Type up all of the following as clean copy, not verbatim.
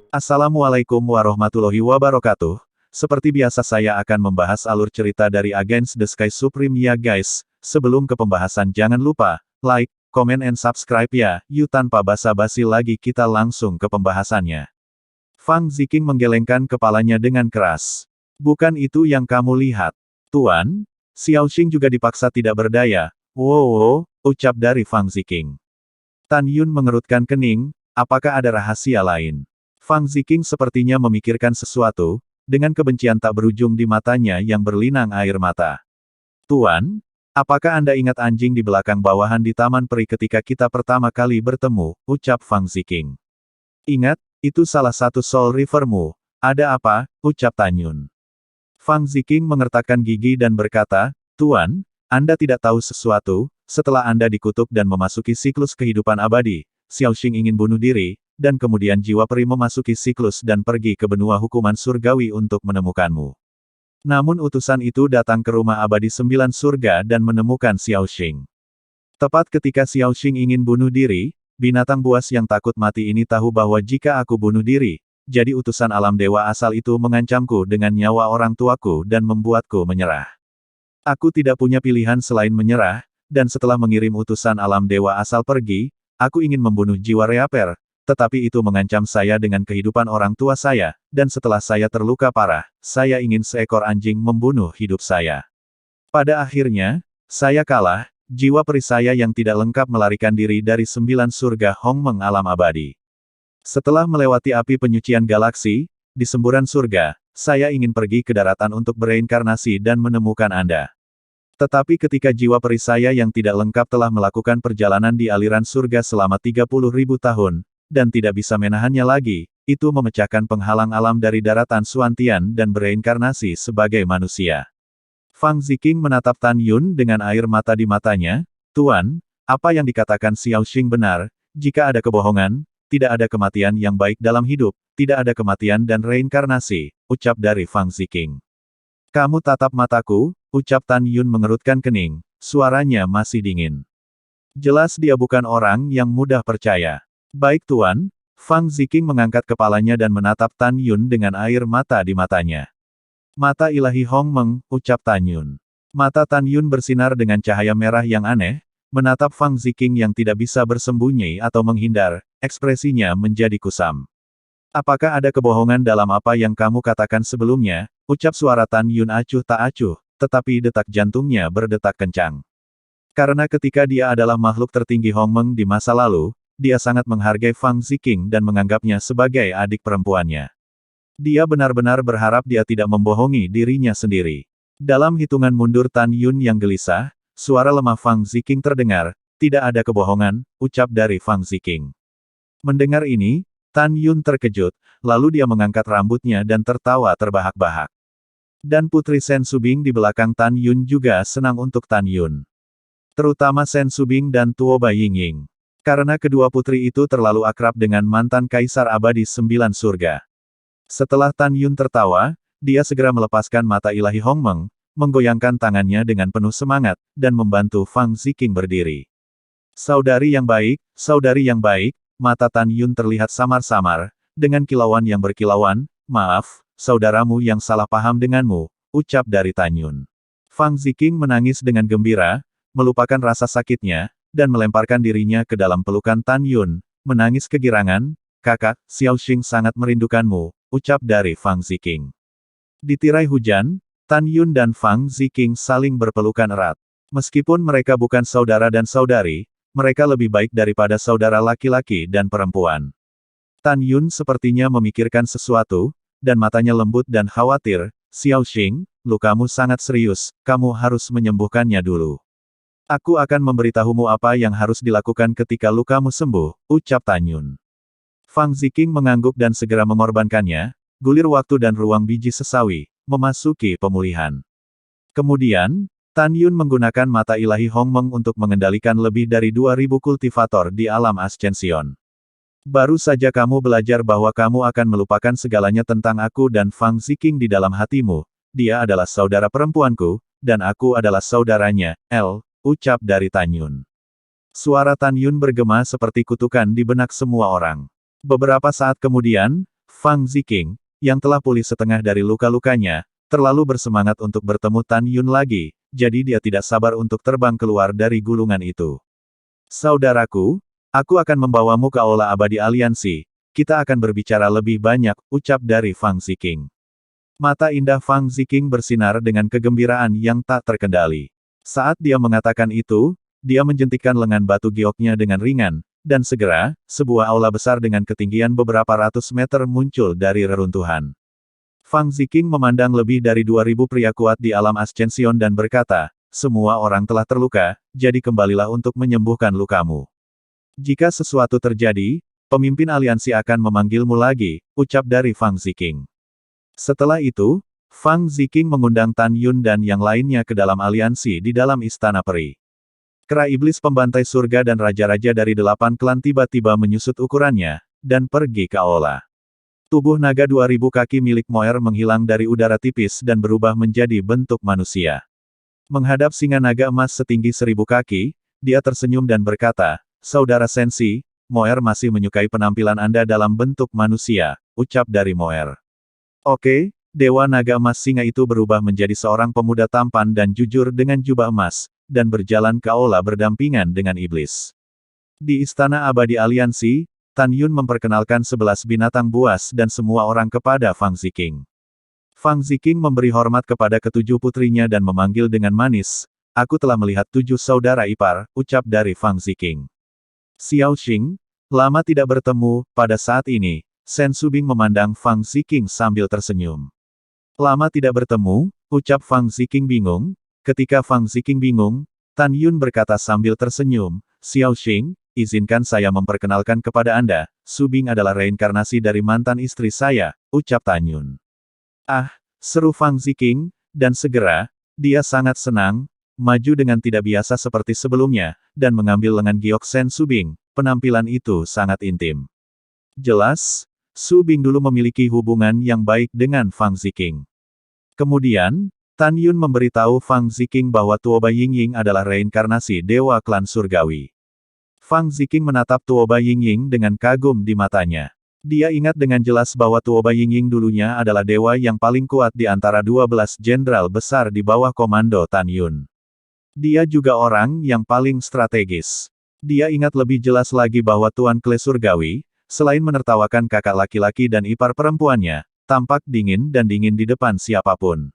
Assalamualaikum warahmatullahi wabarakatuh. Seperti biasa saya akan membahas alur cerita dari Against the Sky Supreme ya guys. Sebelum ke pembahasan jangan lupa, like, comment and subscribe ya. Yuk tanpa basa-basi lagi kita langsung ke pembahasannya. Fang Ziqing menggelengkan kepalanya dengan keras. Bukan itu yang kamu lihat. Tuan, Xiaoxing juga dipaksa tidak berdaya. Wow, ucap dari Fang Ziqing. Tan Yun mengerutkan kening, apakah ada rahasia lain? Fang Ziqing sepertinya memikirkan sesuatu, dengan kebencian tak berujung di matanya yang berlinang air mata. Tuan, apakah Anda ingat anjing di belakang bawahan di Taman Peri ketika kita pertama kali bertemu, ucap Fang Ziqing. Ingat, itu salah satu Soul Rivermu. Ada apa, ucap Tan Yun. Fang Ziqing mengertakkan gigi dan berkata, Tuan, Anda tidak tahu sesuatu, setelah Anda dikutuk dan memasuki siklus kehidupan abadi, Xiaoxing ingin bunuh diri, dan kemudian jiwa peri memasuki siklus dan pergi ke benua hukuman surgawi untuk menemukanmu. Namun utusan itu datang ke rumah abadi 9 surga dan menemukan Xiaoxing. Tepat ketika Xiaoxing ingin bunuh diri, binatang buas yang takut mati ini tahu bahwa jika aku bunuh diri, jadi utusan alam dewa asal itu mengancamku dengan nyawa orang tuaku dan membuatku menyerah. Aku tidak punya pilihan selain menyerah, dan setelah mengirim utusan alam dewa asal pergi, aku ingin membunuh jiwa Reaper, tetapi itu mengancam saya dengan kehidupan orang tua saya, dan setelah saya terluka parah, saya ingin seekor anjing membunuh hidup saya. Pada akhirnya, saya kalah, jiwa peri saya yang tidak lengkap melarikan diri dari 9 surga Hongmeng alam abadi. Setelah melewati api penyucian galaksi, di semburan surga, saya ingin pergi ke daratan untuk bereinkarnasi dan menemukan Anda. Tetapi ketika jiwa peri saya yang tidak lengkap telah melakukan perjalanan di aliran surga selama 30.000 tahun, dan tidak bisa menahannya lagi, itu memecahkan penghalang alam dari daratan Suantian dan bereinkarnasi sebagai manusia. Fang Ziqing menatap Tan Yun dengan air mata di matanya, Tuan, apa yang dikatakan Xiaoxing benar, jika ada kebohongan, tidak ada kematian yang baik dalam hidup, tidak ada kematian dan reinkarnasi, ucap dari Fang Ziqing. Kamu tatap mataku, ucap Tan Yun mengerutkan kening, suaranya masih dingin. Jelas dia bukan orang yang mudah percaya. Baik Tuan, Fang Ziqing mengangkat kepalanya dan menatap Tan Yun dengan air mata di matanya. Mata ilahi Hongmeng, ucap Tan Yun. Mata Tan Yun bersinar dengan cahaya merah yang aneh, menatap Fang Ziqing yang tidak bisa bersembunyi atau menghindar, ekspresinya menjadi kusam. Apakah ada kebohongan dalam apa yang kamu katakan sebelumnya, ucap suara Tan Yun acuh tak acuh, tetapi detak jantungnya berdetak kencang. Karena ketika dia adalah makhluk tertinggi Hongmeng di masa lalu, dia sangat menghargai Fang Ziqing dan menganggapnya sebagai adik perempuannya. Dia benar-benar berharap dia tidak membohongi dirinya sendiri. Dalam hitungan mundur Tan Yun yang gelisah, suara lemah Fang Ziqing terdengar, tidak ada kebohongan, ucap dari Fang Ziqing. Mendengar ini, Tan Yun terkejut, lalu dia mengangkat rambutnya dan tertawa terbahak-bahak. Dan Putri Sen Subing di belakang Tan Yun juga senang untuk Tan Yun. Terutama Sen Subing dan Tuo Baiying. Karena kedua putri itu terlalu akrab dengan mantan Kaisar Abadi 9 Surga. Setelah Tan Yun tertawa, dia segera melepaskan mata ilahi Hongmeng, menggoyangkan tangannya dengan penuh semangat, dan membantu Fang Ziqing berdiri. Saudari yang baik, mata Tan Yun terlihat samar-samar, dengan kilauan yang berkilauan, maaf, saudaramu yang salah paham denganmu, ucap dari Tan Yun. Fang Ziqing menangis dengan gembira, melupakan rasa sakitnya, dan melemparkan dirinya ke dalam pelukan Tan Yun, menangis kegirangan, kakak, Xiaoxing sangat merindukanmu, ucap dari Fang Ziqing. Di tirai hujan, Tan Yun dan Fang Ziqing saling berpelukan erat. Meskipun mereka bukan saudara dan saudari, mereka lebih baik daripada saudara laki-laki dan perempuan. Tan Yun sepertinya memikirkan sesuatu, dan matanya lembut dan khawatir, Xiaoxing, lukamu sangat serius, kamu harus menyembuhkannya dulu. Aku akan memberitahumu apa yang harus dilakukan ketika lukamu sembuh, ucap Tan Yun. Fang Ziqing mengangguk dan segera mengorbankannya, gulir waktu dan ruang biji sesawi, memasuki pemulihan. Kemudian, Tan Yun menggunakan mata ilahi Hongmeng untuk mengendalikan lebih dari 2000 kultivator di alam Ascension. Baru saja kamu belajar bahwa kamu akan melupakan segalanya tentang aku dan Fang Ziqing di dalam hatimu, dia adalah saudara perempuanku, dan aku adalah saudaranya, ucap dari Tan Yun. Suara Tan Yun bergema seperti kutukan di benak semua orang. Beberapa saat kemudian, Fang Ziqing, yang telah pulih setengah dari luka-lukanya, terlalu bersemangat untuk bertemu Tan Yun lagi, jadi dia tidak sabar untuk terbang keluar dari gulungan itu. Saudaraku, aku akan membawamu ke Aula Abadi Aliansi. Kita akan berbicara lebih banyak, ucap dari Fang Ziqing. Mata indah Fang Ziqing bersinar dengan kegembiraan yang tak terkendali. Saat dia mengatakan itu, dia menjentikkan lengan batu gioknya dengan ringan, dan segera, sebuah aula besar dengan ketinggian beberapa ratus meter muncul dari reruntuhan. Fang Ziqing memandang lebih dari 2000 pria kuat di alam Ascension dan berkata, semua orang telah terluka, jadi kembalilah untuk menyembuhkan lukamu. Jika sesuatu terjadi, pemimpin aliansi akan memanggilmu lagi, ucap dari Fang Ziqing. Setelah itu, Fang Ziqing mengundang Tan Yun dan yang lainnya ke dalam aliansi di dalam istana peri. Kera iblis pembantai surga dan raja-raja dari 8 klan tiba-tiba menyusut ukurannya, dan pergi ke aula. Tubuh naga 2000 kaki milik Moer menghilang dari udara tipis dan berubah menjadi bentuk manusia. Menghadap singa naga emas setinggi 1000 kaki, dia tersenyum dan berkata, Saudara Sensi, Moer masih menyukai penampilan Anda dalam bentuk manusia, ucap dari Moer. Oke, Dewa Naga Emas Singa itu berubah menjadi seorang pemuda tampan dan jujur dengan jubah emas, dan berjalan ke aula berdampingan dengan iblis. Di Istana Abadi Aliansi, Tan Yun memperkenalkan 11 binatang buas dan semua orang kepada Fang Ziqing. Fang Ziqing memberi hormat kepada ketujuh putrinya dan memanggil dengan manis, aku telah melihat 7 saudara ipar, ucap dari Fang Ziqing. Xiao Xing, lama tidak bertemu, pada saat ini, Shen Subing memandang Fang Ziqing sambil tersenyum. Lama tidak bertemu, ucap Fang Ziqing bingung, ketika Fang Ziqing bingung, Tan Yun berkata sambil tersenyum, Xiao Xing, izinkan saya memperkenalkan kepada Anda, Subing adalah reinkarnasi dari mantan istri saya, ucap Tan Yun. Ah, seru Fang Ziqing, dan segera, dia sangat senang, maju dengan tidak biasa seperti sebelumnya, dan mengambil lengan giok Shen Subing, penampilan itu sangat intim. Jelas, Subing dulu memiliki hubungan yang baik dengan Fang Ziqing. Kemudian, Tan Yun memberitahu Fang Ziqing bahwa Tuoba Yingying adalah reinkarnasi Dewa Klan Surgawi. Fang Ziqing menatap Tuoba Yingying dengan kagum di matanya. Dia ingat dengan jelas bahwa Tuoba Yingying dulunya adalah dewa yang paling kuat di antara 12 jenderal besar di bawah komando Tan Yun. Dia juga orang yang paling strategis. Dia ingat lebih jelas lagi bahwa Tuan Kle Surgawi, selain menertawakan kakak laki-laki dan ipar perempuannya, tampak dingin dan dingin di depan siapapun.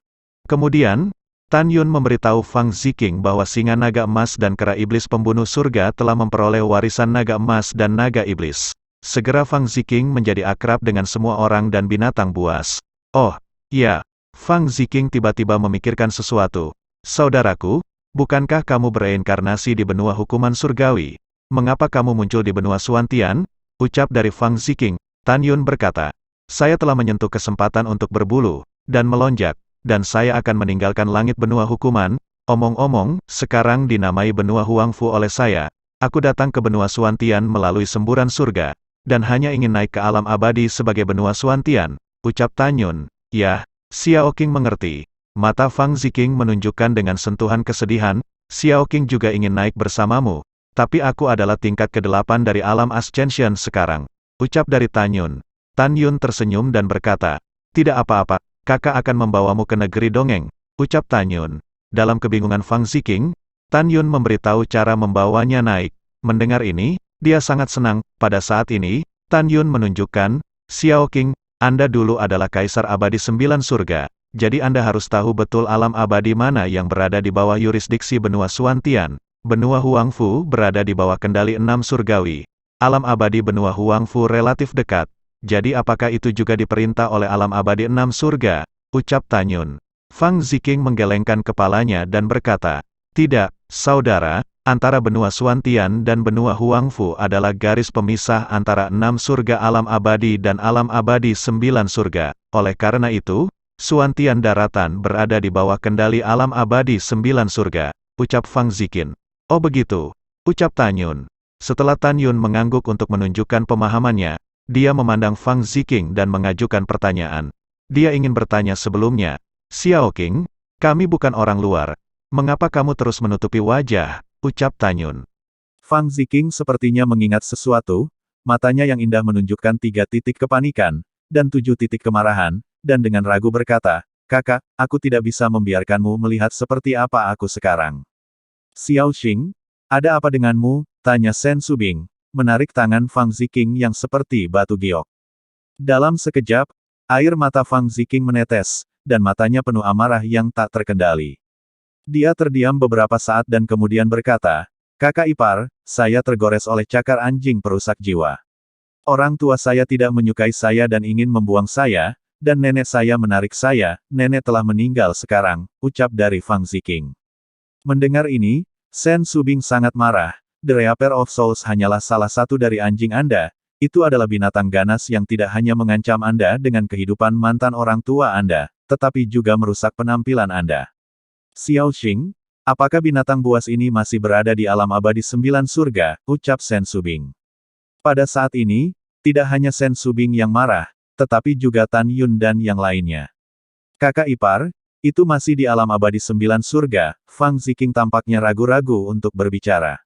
Kemudian, Tan Yun memberitahu Fang Ziqing bahwa singa naga emas dan kera iblis pembunuh surga telah memperoleh warisan naga emas dan naga iblis. Segera Fang Ziqing menjadi akrab dengan semua orang dan binatang buas. Oh, ya. Fang Ziqing tiba-tiba memikirkan sesuatu. Saudaraku, bukankah kamu bereinkarnasi di benua hukuman surgawi? Mengapa kamu muncul di benua Suantian? Ucap dari Fang Ziqing. Tan Yun berkata, saya telah menyentuh kesempatan untuk berbulu, dan melonjak, dan saya akan meninggalkan langit benua hukuman. Omong-omong, sekarang dinamai benua Huangfu oleh saya. Aku datang ke benua Suantian melalui semburan surga, dan hanya ingin naik ke alam abadi sebagai benua Suantian, ucap Tan Yun. Yah, Xiao Qing mengerti. Mata Fang Ziqing menunjukkan dengan sentuhan kesedihan, Xiao Qing juga ingin naik bersamamu, tapi aku adalah tingkat ke-8 dari alam Ascension sekarang, ucap dari Tan Yun. Tan Yun tersenyum dan berkata, tidak apa-apa, kakak akan membawamu ke negeri dongeng, ucap Tan Yun. Dalam kebingungan Fang Ziqing, Tan Yun memberitahu cara membawanya naik. Mendengar ini, dia sangat senang. Pada saat ini, Tan Yun menunjukkan, Xiao Qing, Anda dulu adalah Kaisar Abadi 9 surga, jadi Anda harus tahu betul alam abadi mana yang berada di bawah yurisdiksi benua Suantian. Benua Huangfu berada di bawah kendali 6 surgawi. Alam abadi benua Huangfu relatif dekat, jadi apakah itu juga diperintah oleh alam abadi 6 surga? Ucap Tan Yun. Fang Ziqing menggelengkan kepalanya dan berkata, tidak, saudara. Antara benua Suantian dan benua Huangfu adalah garis pemisah antara 6 surga alam abadi dan alam abadi 9 surga. Oleh karena itu, Suantian daratan berada di bawah kendali alam abadi 9 surga, ucap Fang Ziqing. Oh begitu, ucap Tan Yun. Setelah Tan Yun mengangguk untuk menunjukkan pemahamannya, dia memandang Fang Ziqing dan mengajukan pertanyaan. Dia ingin bertanya sebelumnya, Xiao Qing, kami bukan orang luar. Mengapa kamu terus menutupi wajah? Ucap Tan Yun. Fang Ziqing sepertinya mengingat sesuatu, matanya yang indah menunjukkan 3 titik kepanikan, dan 7 titik kemarahan, dan dengan ragu berkata, "Kakak, aku tidak bisa membiarkanmu melihat seperti apa aku sekarang." "Xiao Xing, ada apa denganmu?" tanya Shen Subing, menarik tangan Fang Ziqing yang seperti batu giok. Dalam sekejap, air mata Fang Ziqing menetes, dan matanya penuh amarah yang tak terkendali. Dia terdiam beberapa saat dan kemudian berkata, "Kakak ipar, saya tergores oleh cakar anjing perusak jiwa. Orang tua saya tidak menyukai saya dan ingin membuang saya, dan nenek saya menarik saya, nenek telah meninggal sekarang," ucap dari Fang Ziqing. Mendengar ini, Shen Subing sangat marah. "The Reaper of Souls hanyalah salah satu dari anjing Anda. Itu adalah binatang ganas yang tidak hanya mengancam Anda dengan kehidupan mantan orang tua Anda, tetapi juga merusak penampilan Anda. Xiao Xing, apakah binatang buas ini masih berada di alam abadi 9 surga?" ucap Shen Subing. Pada saat ini, tidak hanya Shen Subing yang marah, tetapi juga Tan Yun dan yang lainnya. "Kakak ipar, itu masih di alam abadi 9 surga." Fang Ziqing tampaknya ragu-ragu untuk berbicara.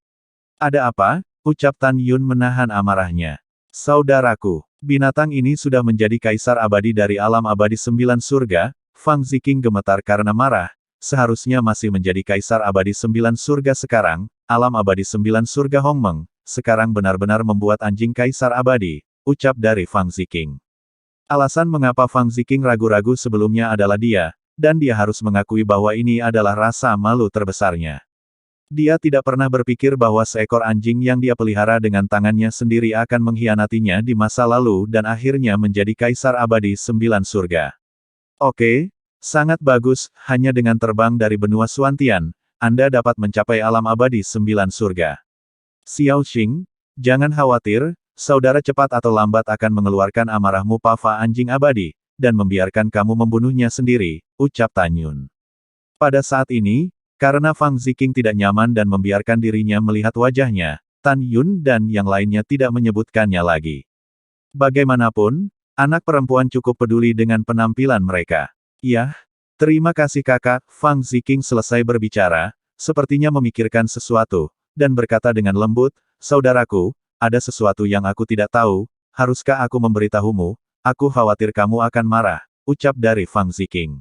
"Ada apa?" ucap Tan Yun menahan amarahnya. "Saudaraku, binatang ini sudah menjadi kaisar abadi dari alam abadi 9 surga." Fang Ziqing gemetar karena marah. "Seharusnya masih menjadi kaisar abadi 9 surga sekarang, alam abadi 9 surga Hongmeng, sekarang benar-benar membuat anjing kaisar abadi," ucap dari Fang Ziqing. Alasan mengapa Fang Ziqing ragu-ragu sebelumnya adalah dan dia harus mengakui bahwa ini adalah rasa malu terbesarnya. Dia tidak pernah berpikir bahwa seekor anjing yang dia pelihara dengan tangannya sendiri akan mengkhianatinya di masa lalu dan akhirnya menjadi kaisar abadi 9 surga. "Oke, sangat bagus, hanya dengan terbang dari benua Suantian, Anda dapat mencapai alam abadi 9 surga. Xiao Xing, jangan khawatir, saudara cepat atau lambat akan mengeluarkan amarahmu pava anjing abadi, dan membiarkan kamu membunuhnya sendiri," ucap Tan Yun. Pada saat ini, karena Fang Ziqing tidak nyaman dan membiarkan dirinya melihat wajahnya, Tan Yun dan yang lainnya tidak menyebutkannya lagi. Bagaimanapun, anak perempuan cukup peduli dengan penampilan mereka. "Yah, terima kasih kakak." Fang Ziqing selesai berbicara, sepertinya memikirkan sesuatu, dan berkata dengan lembut, "Saudaraku, ada sesuatu yang aku tidak tahu, haruskah aku memberitahumu? Aku khawatir kamu akan marah," ucap dari Fang Ziqing.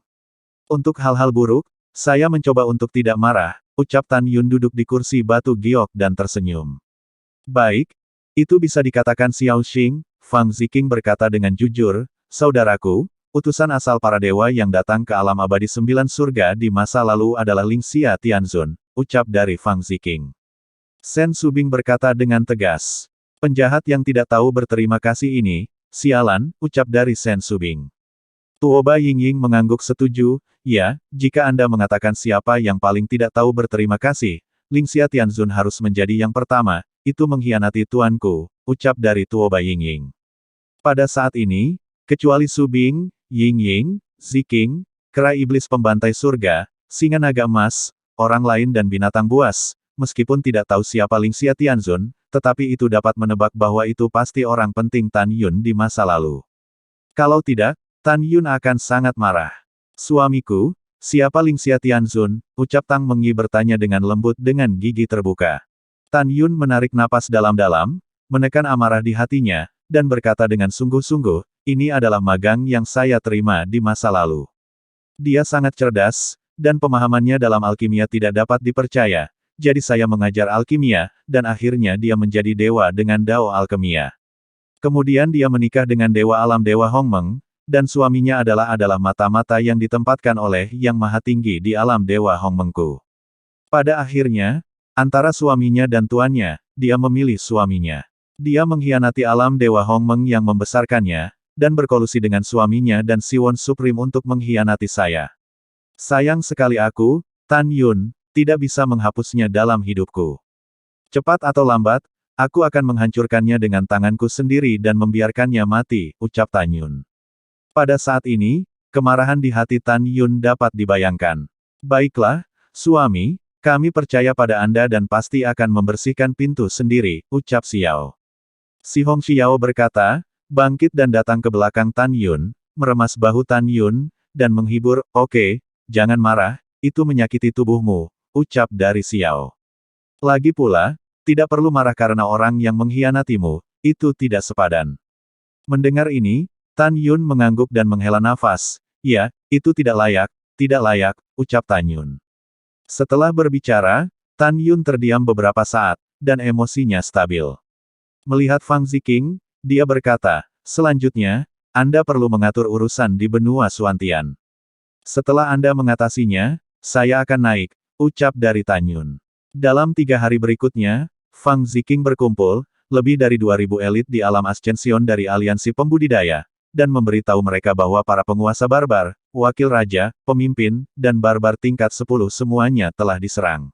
"Untuk hal-hal buruk, saya mencoba untuk tidak marah," ucap Tan Yun duduk di kursi batu giok dan tersenyum. "Baik, itu bisa dikatakan Xiao Xing," Fang Ziqing berkata dengan jujur, "Saudaraku, utusan asal para dewa yang datang ke alam abadi 9 surga di masa lalu adalah Lingxia Tianzun," ucap dari Fang Ziqing. Shen Subing berkata dengan tegas. "Penjahat yang tidak tahu berterima kasih ini, sialan," ucap dari Shen Subing. Tuoba Yingying mengangguk setuju, "Ya, jika Anda mengatakan siapa yang paling tidak tahu berterima kasih, Lingxia Tianzun harus menjadi yang pertama, itu mengkhianati tuanku," ucap dari Tuoba Yingying. Pada saat ini, kecuali Subing, Yingying, Ziqing, kera iblis pembantai surga, singa naga emas, orang lain dan binatang buas, meskipun tidak tahu siapa Lingxia Tianzun, tetapi itu dapat menebak bahwa itu pasti orang penting Tan Yun di masa lalu. Kalau tidak, Tan Yun akan sangat marah. "Suamiku, siapa Lingxia Tianzun?" ucap Tang Mengyi bertanya dengan lembut dengan gigi terbuka. Tan Yun menarik napas dalam-dalam, menekan amarah di hatinya, dan berkata dengan sungguh-sungguh, "Ini adalah magang yang saya terima di masa lalu. Dia sangat cerdas, dan pemahamannya dalam alkimia tidak dapat dipercaya. Jadi saya mengajar alkimia, dan akhirnya dia menjadi dewa dengan dao alkimia. Kemudian dia menikah dengan dewa alam dewa Hongmeng, dan suaminya adalah mata-mata yang ditempatkan oleh Yang Maha Tinggi di alam dewa Hongmengku. Pada akhirnya, antara suaminya dan tuannya, dia memilih suaminya. Dia mengkhianati alam dewa Hongmeng yang membesarkannya, dan berkolusi dengan suaminya dan Siwon Supreme untuk mengkhianati saya. Sayang sekali aku, Tan Yun, tidak bisa menghapusnya dalam hidupku. Cepat atau lambat, aku akan menghancurkannya dengan tanganku sendiri dan membiarkannya mati," ucap Tan Yun. Pada saat ini, kemarahan di hati Tan Yun dapat dibayangkan. "Baiklah, suami, kami percaya pada Anda dan pasti akan membersihkan pintu sendiri," ucap Xiao. Si Hong Xiao berkata, bangkit dan datang ke belakang Tan Yun, meremas bahu Tan Yun, dan menghibur, "Oke, jangan marah, itu menyakiti tubuhmu," ucap dari Xiao. "Lagi pula, tidak perlu marah karena orang yang mengkhianatimu, itu tidak sepadan." Mendengar ini, Tan Yun mengangguk dan menghela nafas. Ya, itu tidak layak, ucap Tan Yun. Setelah berbicara, Tan Yun terdiam beberapa saat, dan emosinya stabil. Melihat Fang Ziqing, dia berkata, selanjutnya, Anda perlu mengatur urusan di benua Suantian. Setelah Anda mengatasinya, saya akan naik, ucap dari Tan Yun. Dalam 3 hari berikutnya, Fang Ziqing berkumpul, lebih dari 2.000 elit di alam Ascension dari aliansi pembudidaya, dan memberitahu mereka bahwa para penguasa barbar, wakil raja, pemimpin, dan barbar tingkat 10 semuanya telah diserang.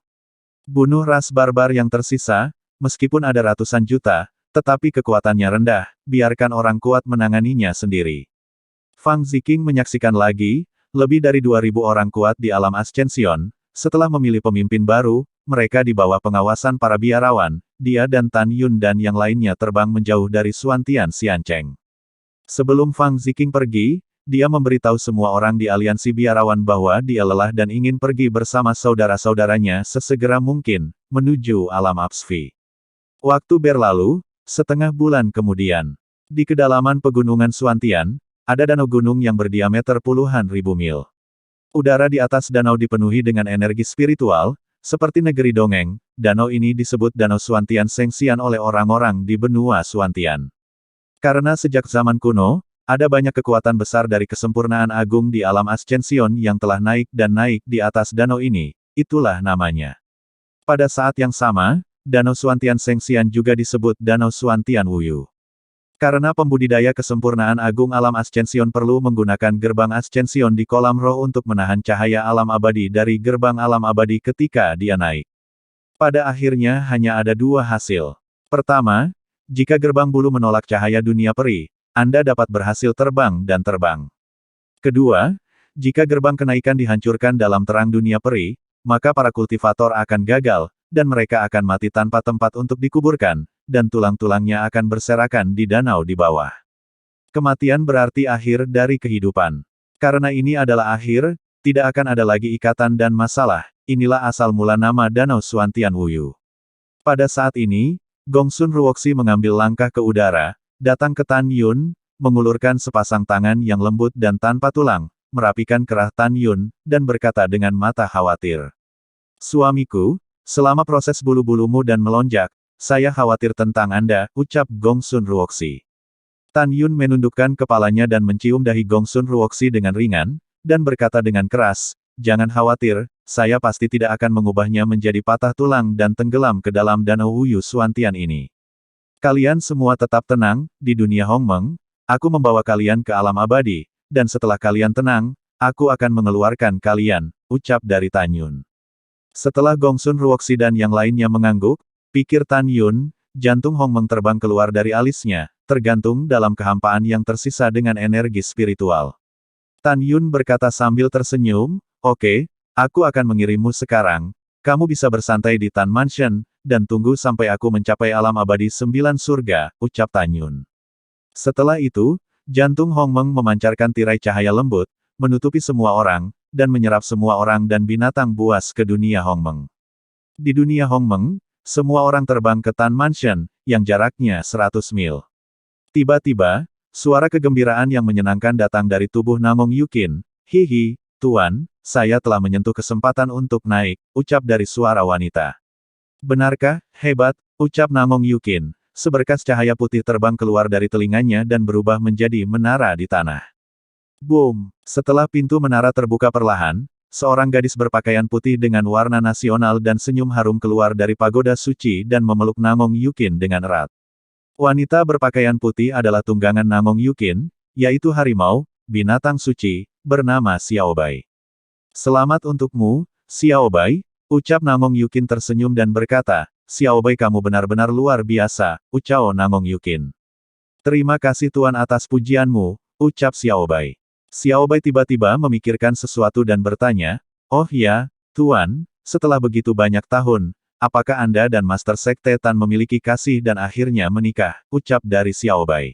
Bunuh ras barbar yang tersisa, meskipun ada ratusan juta, tetapi kekuatannya rendah, biarkan orang kuat menanganinya sendiri. Fang Ziqing menyaksikan lagi, lebih dari 2.000 orang kuat di alam Ascension, setelah memilih pemimpin baru, mereka di bawah pengawasan para biarawan, dia dan Tan Yun dan yang lainnya terbang menjauh dari Suantian Xiancheng. Sebelum Fang Ziqing pergi, dia memberitahu semua orang di aliansi biarawan bahwa dia lelah dan ingin pergi bersama saudara-saudaranya sesegera mungkin, menuju alam Apsvi. Waktu berlalu, setengah bulan kemudian. Di kedalaman pegunungan Suantian, ada danau gunung yang berdiameter puluhan ribu mil. Udara di atas danau dipenuhi dengan energi spiritual, seperti negeri dongeng. Danau ini disebut Danau Suantian Sengxian oleh orang-orang di benua Suantian. Karena sejak zaman kuno, ada banyak kekuatan besar dari kesempurnaan agung di alam Ascension yang telah naik dan naik di atas danau ini, itulah namanya. Pada saat yang sama, Danau Suantian Sengxian juga disebut Danau Suantian Wuyu. Karena pembudidaya kesempurnaan agung alam Ascension perlu menggunakan gerbang Ascension di kolam roh untuk menahan cahaya alam abadi dari gerbang alam abadi ketika dia naik. Pada akhirnya hanya ada 2 hasil. Pertama, jika gerbang bulu menolak cahaya dunia peri, Anda dapat berhasil terbang dan terbang. Kedua, jika gerbang kenaikan dihancurkan dalam terang dunia peri, maka para kultivator akan gagal, dan mereka akan mati tanpa tempat untuk dikuburkan, dan tulang-tulangnya akan berserakan di danau di bawah. Kematian berarti akhir dari kehidupan. Karena ini adalah akhir, tidak akan ada lagi ikatan dan masalah, inilah asal mula nama Danau Suantian Wuyu. Pada saat ini, Gongsun Ruoxi mengambil langkah ke udara, datang ke Tan Yun, mengulurkan sepasang tangan yang lembut dan tanpa tulang, merapikan kerah Tan Yun, dan berkata dengan mata khawatir. Suamiku, selama proses bulu-bulumu dan melonjak, saya khawatir tentang Anda, ucap Gongsun Ruoxi. Tan Yun menundukkan kepalanya dan mencium dahi Gongsun Ruoxi dengan ringan, dan berkata dengan keras, jangan khawatir, saya pasti tidak akan mengubahnya menjadi patah tulang dan tenggelam ke dalam danau Wuyu Suantian ini. Kalian semua tetap tenang, di dunia Hongmeng, aku membawa kalian ke alam abadi, dan setelah kalian tenang, aku akan mengeluarkan kalian, ucap dari Tan Yun. Setelah Gongsun Ruoxi dan yang lainnya mengangguk, pikir Tan Yun, jantung Hongmeng terbang keluar dari alisnya, tergantung dalam kehampaan yang tersisa dengan energi spiritual. Tan Yun berkata sambil tersenyum, oke, aku akan mengirimmu sekarang, kamu bisa bersantai di Tan Mansion, dan tunggu sampai aku mencapai alam abadi 9 surga, ucap Tan Yun. Setelah itu, jantung Hongmeng memancarkan tirai cahaya lembut, menutupi semua orang, dan menyerap semua orang dan binatang buas ke dunia Hongmeng. Di dunia Hongmeng, semua orang terbang ke Tan Mansion, yang jaraknya 100 mil. Tiba-tiba, suara kegembiraan yang menyenangkan datang dari tubuh Namong Yukin. Hihi, Tuan, saya telah menyentuh kesempatan untuk naik, ucap dari suara wanita. Benarkah? Hebat, ucap Namong Yukin. Seberkas cahaya putih terbang keluar dari telinganya dan berubah menjadi menara di tanah. Boom! Setelah pintu menara terbuka perlahan, seorang gadis berpakaian putih dengan warna nasional dan senyum harum keluar dari pagoda suci dan memeluk Namong Yukin dengan erat. Wanita berpakaian putih adalah tunggangan Namong Yukin, yaitu harimau, binatang suci, bernama Xiaobai. Selamat untukmu, Xiaobai, ucap Namong Yukin tersenyum dan berkata, Xiaobai kamu benar-benar luar biasa, ucap Namong Yukin. Terima kasih Tuan atas pujianmu, ucap Xiaobai. Xiaobai tiba-tiba memikirkan sesuatu dan bertanya, oh ya, Tuan, setelah begitu banyak tahun, apakah Anda dan Master Sekte Tan memiliki kasih dan akhirnya menikah, ucap dari Xiaobai.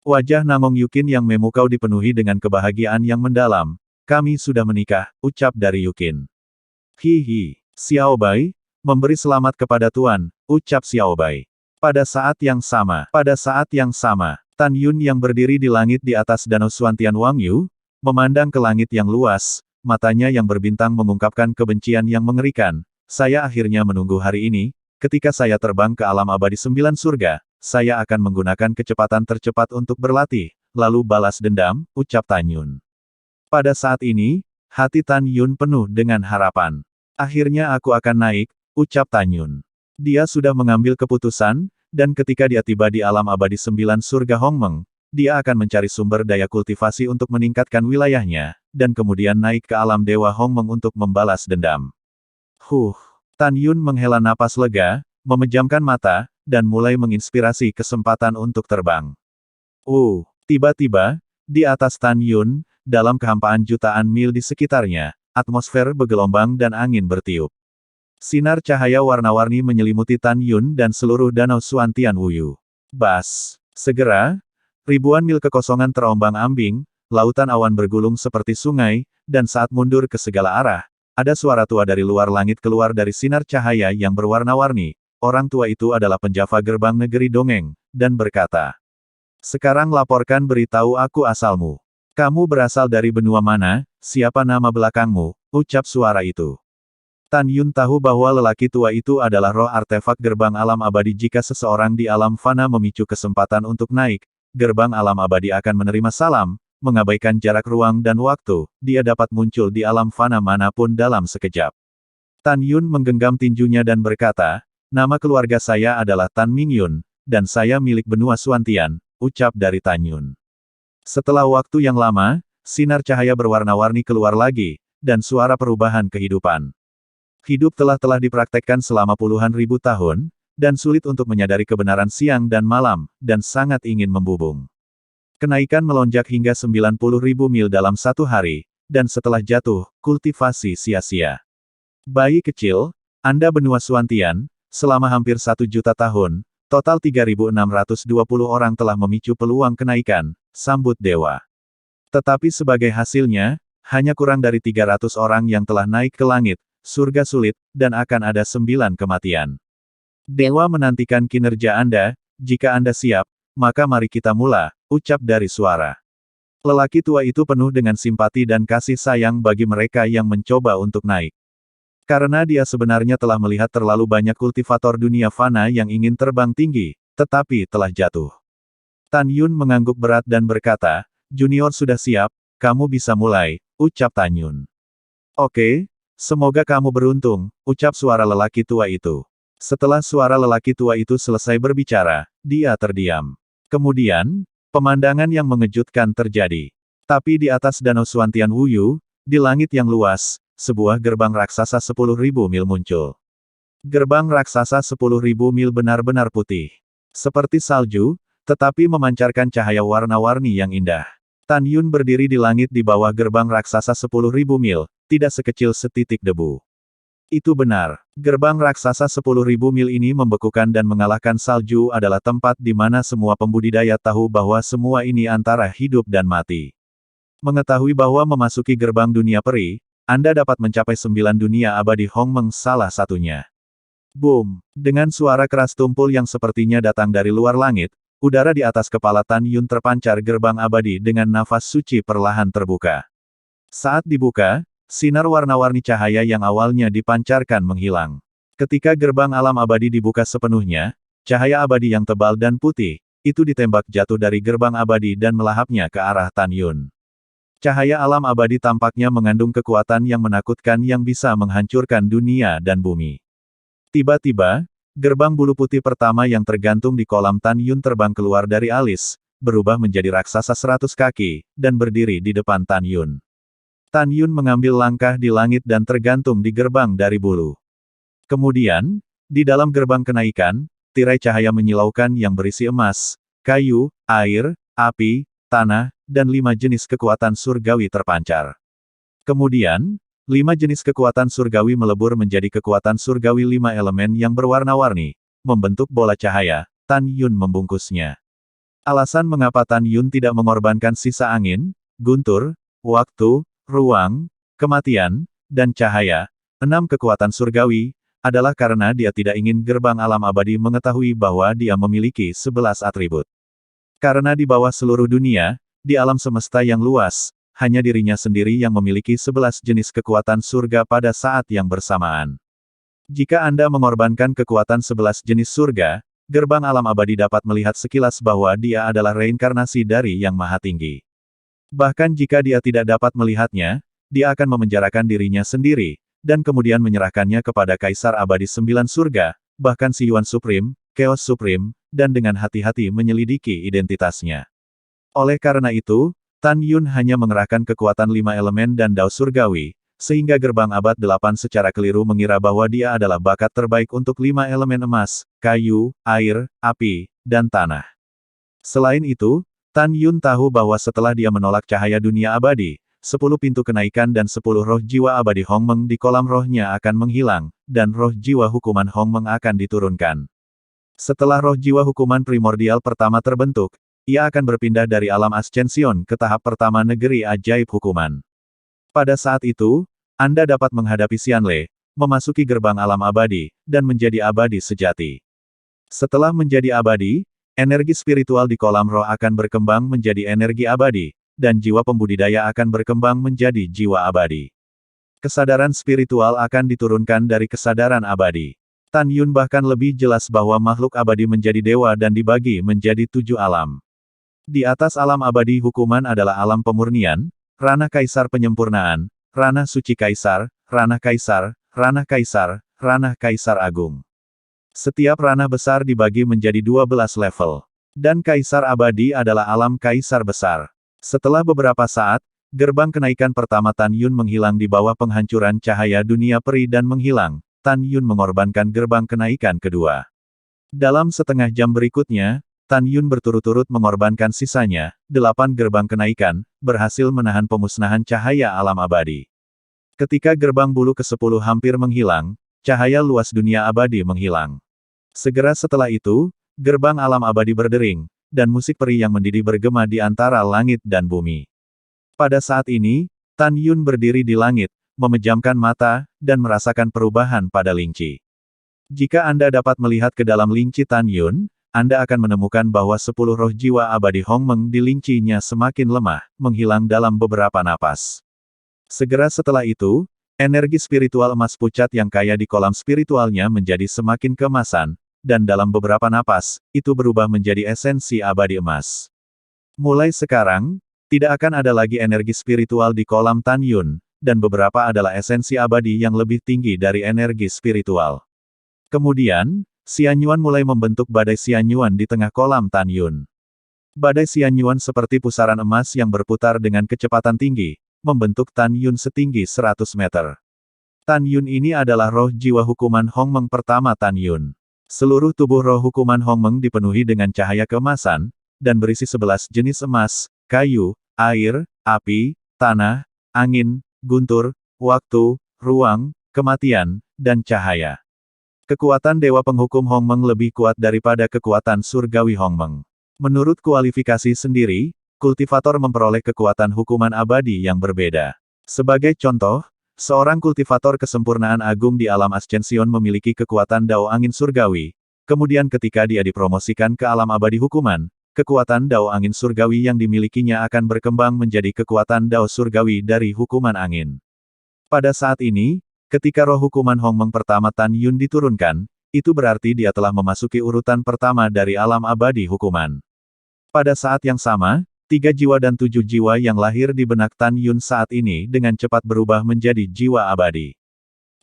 Wajah Namong Yukin yang memukau dipenuhi dengan kebahagiaan yang mendalam. Kami sudah menikah, ucap dari Yukin. Hihi, Xiaobai, memberi selamat kepada Tuan, ucap Xiaobai. Pada saat yang sama, Tan Yun yang berdiri di langit di atas danau Suantian Wangyu, memandang ke langit yang luas, matanya yang berbintang mengungkapkan kebencian yang mengerikan. Saya akhirnya menunggu hari ini, ketika saya terbang ke alam abadi 9 surga, saya akan menggunakan kecepatan tercepat untuk berlatih, lalu balas dendam, ucap Tan Yun. Pada saat ini, hati Tan Yun penuh dengan harapan. Akhirnya aku akan naik, ucap Tan Yun. Dia sudah mengambil keputusan, dan ketika dia tiba di alam abadi 9 surga Hongmeng, dia akan mencari sumber daya kultivasi untuk meningkatkan wilayahnya, dan kemudian naik ke alam dewa Hongmeng untuk membalas dendam. Tan Yun menghela napas lega, memejamkan mata, dan mulai menginspirasi kesempatan untuk terbang. Tiba-tiba, di atas Tan Yun, dalam kehampaan jutaan mil di sekitarnya, atmosfer bergelombang dan angin bertiup. Sinar cahaya warna-warni menyelimuti Tan Yun dan seluruh danau Suantian Wuyu. Segera, ribuan mil kekosongan terombang-ambing, lautan awan bergulung seperti sungai, dan saat mundur ke segala arah, ada suara tua dari luar langit keluar dari sinar cahaya yang berwarna-warni. Orang tua itu adalah penjaga gerbang negeri dongeng, dan berkata, "Sekarang laporkan beritahu aku asalmu. Kamu berasal dari benua mana, siapa nama belakangmu?" ucap suara itu. Tan Yun tahu bahwa lelaki tua itu adalah roh artefak gerbang alam abadi. Jika seseorang di alam fana memicu kesempatan untuk naik, gerbang alam abadi akan menerima salam, mengabaikan jarak ruang dan waktu, dia dapat muncul di alam fana manapun dalam sekejap. Tan Yun menggenggam tinjunya dan berkata, "Nama keluarga saya adalah Tan Mingyun, dan saya milik benua Suantian," ucap dari Tan Yun. Setelah waktu yang lama, sinar cahaya berwarna-warni keluar lagi, dan suara perubahan kehidupan. Hidup telah dipraktekkan selama puluhan ribu tahun, dan sulit untuk menyadari kebenaran siang dan malam, dan sangat ingin membubung. Kenaikan melonjak hingga 90.000 mil dalam satu hari, dan setelah jatuh, kultivasi sia-sia. Bayi kecil, Anda benua Suantian, selama hampir 1 juta tahun, total 3.620 orang telah memicu peluang kenaikan, sambut dewa. Tetapi sebagai hasilnya, hanya kurang dari 300 orang yang telah naik ke langit, surga sulit, dan akan ada 9 kematian. Dewa menantikan kinerja Anda, jika Anda siap, maka mari kita mulai, ucap dari suara. Lelaki tua itu penuh dengan simpati dan kasih sayang bagi mereka yang mencoba untuk naik. Karena dia sebenarnya telah melihat terlalu banyak kultivator dunia fana yang ingin terbang tinggi, tetapi telah jatuh. Tan Yun mengangguk berat dan berkata, "Junior sudah siap, kamu bisa mulai," ucap Tan Yun. "Oke. Semoga kamu beruntung," ucap suara lelaki tua itu. Setelah suara lelaki tua itu selesai berbicara, dia terdiam. Kemudian, pemandangan yang mengejutkan terjadi. Tapi di atas danau Suantian Wuyu, di langit yang luas, sebuah gerbang raksasa 10.000 mil muncul. Gerbang raksasa 10.000 mil benar-benar putih. Seperti salju, tetapi memancarkan cahaya warna-warni yang indah. Tan Yun berdiri di langit di bawah gerbang raksasa 10.000 mil, tidak sekecil setitik debu. Itu benar, gerbang raksasa 10.000 mil ini membekukan dan mengalahkan salju adalah tempat di mana semua pembudidaya tahu bahwa semua ini antara hidup dan mati. Mengetahui bahwa memasuki gerbang dunia peri, Anda dapat mencapai 9 dunia abadi Hongmeng salah satunya. Boom! Dengan suara keras tumpul yang sepertinya datang dari luar langit, udara di atas kepala Tan Yun terpancar gerbang abadi dengan nafas suci perlahan terbuka. Saat dibuka, sinar warna-warni cahaya yang awalnya dipancarkan menghilang. Ketika gerbang alam abadi dibuka sepenuhnya, cahaya abadi yang tebal dan putih, itu ditembak jatuh dari gerbang abadi dan melahapnya ke arah Tan Yun. Cahaya alam abadi tampaknya mengandung kekuatan yang menakutkan yang bisa menghancurkan dunia dan bumi. Tiba-tiba, gerbang bulu putih pertama yang tergantung di kolam Tan Yun terbang keluar dari alis, berubah menjadi raksasa 100 kaki, dan berdiri di depan Tan Yun. Tan Yun mengambil langkah di langit dan tergantung di gerbang dari bulu. Kemudian, di dalam gerbang kenaikan, tirai cahaya menyilaukan yang berisi emas, kayu, air, api, tanah, dan 5 jenis kekuatan surgawi terpancar. Kemudian, 5 jenis kekuatan surgawi melebur menjadi kekuatan surgawi 5 elemen yang berwarna-warni, membentuk bola cahaya. Tan Yun membungkusnya. Alasan mengapa Tan Yun tidak mengorbankan sisa angin, guntur, waktu, ruang, kematian, dan cahaya, 6 kekuatan surgawi, adalah karena dia tidak ingin gerbang alam abadi mengetahui bahwa dia memiliki 11 atribut. Karena di bawah seluruh dunia, di alam semesta yang luas, hanya dirinya sendiri yang memiliki 11 jenis kekuatan surga pada saat yang bersamaan. Jika Anda mengorbankan kekuatan 11 jenis surga, gerbang alam abadi dapat melihat sekilas bahwa dia adalah reinkarnasi dari Yang Maha Tinggi. Bahkan jika dia tidak dapat melihatnya, dia akan memenjarakan dirinya sendiri, dan kemudian menyerahkannya kepada Kaisar Abadi 9 Surga, bahkan Si Yuan Supreme, Chaos Supreme, dan dengan hati-hati menyelidiki identitasnya. Oleh karena itu, Tan Yun hanya mengerahkan kekuatan 5 elemen dan Dao Surgawi, sehingga gerbang abad 8 secara keliru mengira bahwa dia adalah bakat terbaik untuk 5 elemen emas, kayu, air, api, dan tanah. Selain itu, Tan Yun tahu bahwa setelah dia menolak cahaya dunia abadi, 10 pintu kenaikan dan 10 roh jiwa abadi Hongmeng di kolam rohnya akan menghilang, dan roh jiwa hukuman Hongmeng akan diturunkan. Setelah roh jiwa hukuman primordial pertama terbentuk, ia akan berpindah dari alam Ascension ke tahap pertama negeri ajaib hukuman. Pada saat itu, Anda dapat menghadapi Xianle, memasuki gerbang alam abadi, dan menjadi abadi sejati. Setelah menjadi abadi, energi spiritual di kolam roh akan berkembang menjadi energi abadi, dan jiwa pembudidaya akan berkembang menjadi jiwa abadi. Kesadaran spiritual akan diturunkan dari kesadaran abadi. Tan Yun bahkan lebih jelas bahwa makhluk abadi menjadi dewa dan dibagi menjadi 7 alam. Di atas alam abadi hukuman adalah alam pemurnian, ranah kaisar penyempurnaan, ranah suci kaisar, ranah kaisar, ranah kaisar, ranah kaisar agung. Setiap ranah besar dibagi menjadi 12 level. Dan kaisar abadi adalah alam kaisar besar. Setelah beberapa saat, gerbang kenaikan pertama Tan Yun menghilang di bawah penghancuran cahaya dunia peri dan menghilang. Tan Yun mengorbankan gerbang kenaikan kedua. Dalam setengah jam berikutnya, Tan Yun berturut-turut mengorbankan sisanya, 8 gerbang kenaikan, berhasil menahan pemusnahan cahaya alam abadi. Ketika gerbang bulu ke-10 hampir menghilang, cahaya luas dunia abadi menghilang. Segera setelah itu, gerbang alam abadi berdering, dan musik peri yang mendidih bergema di antara langit dan bumi. Pada saat ini, Tan Yun berdiri di langit, memejamkan mata, dan merasakan perubahan pada Lingqi. Jika Anda dapat melihat ke dalam Lingqi Tan Yun, Anda akan menemukan bahwa 10 roh jiwa abadi Hongmeng di Lingqi-nya semakin lemah, menghilang dalam beberapa napas. Segera setelah itu, energi spiritual emas pucat yang kaya di kolam spiritualnya menjadi semakin keemasan, dan dalam beberapa napas, itu berubah menjadi esensi abadi emas. Mulai sekarang, tidak akan ada lagi energi spiritual di kolam Tan Yun, dan beberapa adalah esensi abadi yang lebih tinggi dari energi spiritual. Kemudian, Xianyuan mulai membentuk badai Xianyuan di tengah kolam Tan Yun. Badai Xianyuan seperti pusaran emas yang berputar dengan kecepatan tinggi, membentuk Tan Yun setinggi 100 meter. Tan Yun ini adalah roh jiwa hukuman Hongmeng pertama Tan Yun. Seluruh tubuh roh hukuman Hongmeng dipenuhi dengan cahaya keemasan, dan berisi 11 jenis emas, kayu, air, api, tanah, angin, guntur, waktu, ruang, kematian, dan cahaya. Kekuatan Dewa Penghukum Hongmeng lebih kuat daripada kekuatan Surgawi Hongmeng. Menurut kualifikasi sendiri, kultivator memperoleh kekuatan hukuman abadi yang berbeda. Sebagai contoh, seorang kultivator kesempurnaan agung di alam Ascension memiliki kekuatan Dao Angin Surgawi. Kemudian ketika dia dipromosikan ke alam abadi hukuman, kekuatan Dao Angin Surgawi yang dimilikinya akan berkembang menjadi kekuatan Dao Surgawi dari hukuman angin. Pada saat ini, ketika roh hukuman Hongmeng pertama Tan Yun diturunkan, itu berarti dia telah memasuki urutan pertama dari alam abadi hukuman. Pada saat yang sama, 3 jiwa dan 7 jiwa yang lahir di benak Tan Yun saat ini dengan cepat berubah menjadi jiwa abadi.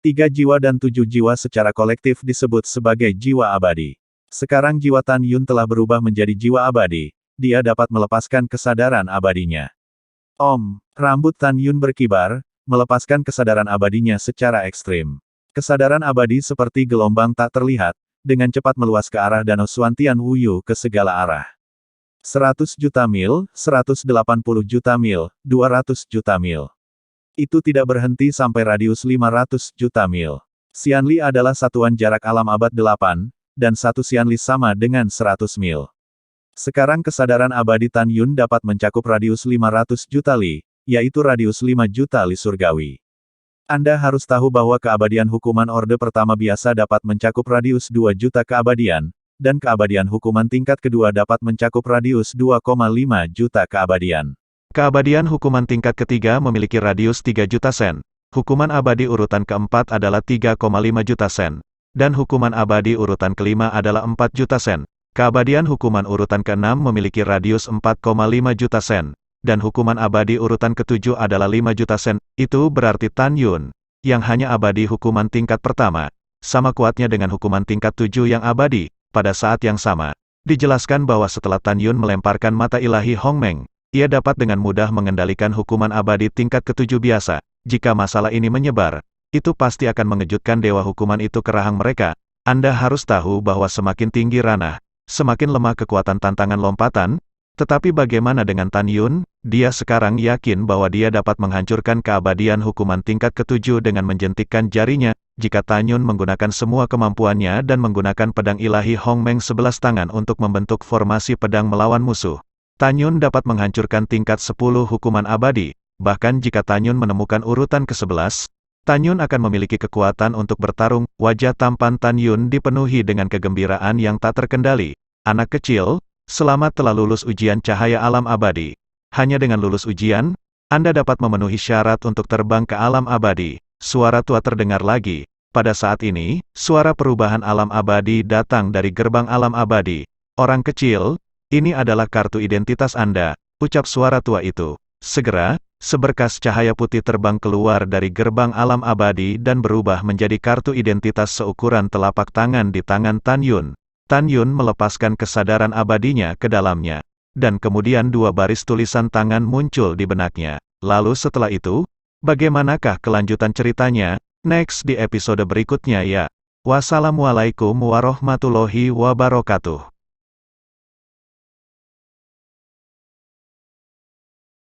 3 jiwa dan 7 jiwa secara kolektif disebut sebagai jiwa abadi. Sekarang jiwa Tan Yun telah berubah menjadi jiwa abadi, dia dapat melepaskan kesadaran abadinya. Rambut Tan Yun berkibar, melepaskan kesadaran abadinya secara ekstrim. Kesadaran abadi seperti gelombang tak terlihat, dengan cepat meluas ke arah Danau Xuantian Wuyu ke segala arah. 100 juta mil, 180 juta mil, 200 juta mil. Itu tidak berhenti sampai radius 500 juta mil. Xianli adalah satuan jarak alam abad 8, dan satu Xianli sama dengan 100 mil. Sekarang kesadaran abadi Tan Yun dapat mencakup radius 500 juta li, yaitu radius 5 juta li surgawi. Anda harus tahu bahwa keabadian hukuman Orde Pertama biasa dapat mencakup radius 2 juta keabadian, dan keabadian hukuman tingkat kedua dapat mencakup radius 2,5 juta keabadian. Keabadian hukuman tingkat ketiga memiliki radius 3 juta sen. Hukuman abadi urutan keempat adalah 3,5 juta sen. Dan hukuman abadi urutan kelima adalah 4 juta sen. Keabadian hukuman urutan keenam memiliki radius 4,5 juta sen. Dan hukuman abadi urutan ketujuh adalah 5 juta sen. Itu berarti Tan Yun, yang hanya abadi hukuman tingkat pertama, sama kuatnya dengan hukuman tingkat 7 yang abadi. Pada saat yang sama, dijelaskan bahwa setelah Tan Yun melemparkan mata ilahi Hong Meng, ia dapat dengan mudah mengendalikan hukuman abadi tingkat ketujuh biasa. Jika masalah ini menyebar, itu pasti akan mengejutkan dewa hukuman itu ke rahang mereka. Anda harus tahu bahwa semakin tinggi ranah, semakin lemah kekuatan tantangan lompatan. Tetapi bagaimana dengan Tan Yun? Dia sekarang yakin bahwa dia dapat menghancurkan keabadian hukuman tingkat ketujuh dengan menjentikkan jarinya. Jika Tan Yun menggunakan semua kemampuannya dan menggunakan pedang ilahi Hong Meng 11 tangan untuk membentuk formasi pedang melawan musuh, Tan Yun dapat menghancurkan tingkat 10 hukuman abadi. Bahkan jika Tan Yun menemukan urutan ke-11, Tan Yun akan memiliki kekuatan untuk bertarung. Wajah tampan Tan Yun dipenuhi dengan kegembiraan yang tak terkendali. Anak kecil, selamat telah lulus ujian cahaya alam abadi. Hanya dengan lulus ujian, Anda dapat memenuhi syarat untuk terbang ke alam abadi. Suara tua terdengar lagi. Pada saat ini, suara perubahan alam abadi datang dari gerbang alam abadi. Orang kecil, ini adalah kartu identitas Anda, ucap suara tua itu. Segera, seberkas cahaya putih terbang keluar dari gerbang alam abadi dan berubah menjadi kartu identitas seukuran telapak tangan di tangan Tan Yun. Tan Yun melepaskan kesadaran abadinya ke dalamnya. Dan kemudian dua baris tulisan tangan muncul di benaknya. Lalu setelah itu, bagaimanakah kelanjutan ceritanya? Next di episode berikutnya ya. Wassalamualaikum warahmatullahi wabarakatuh.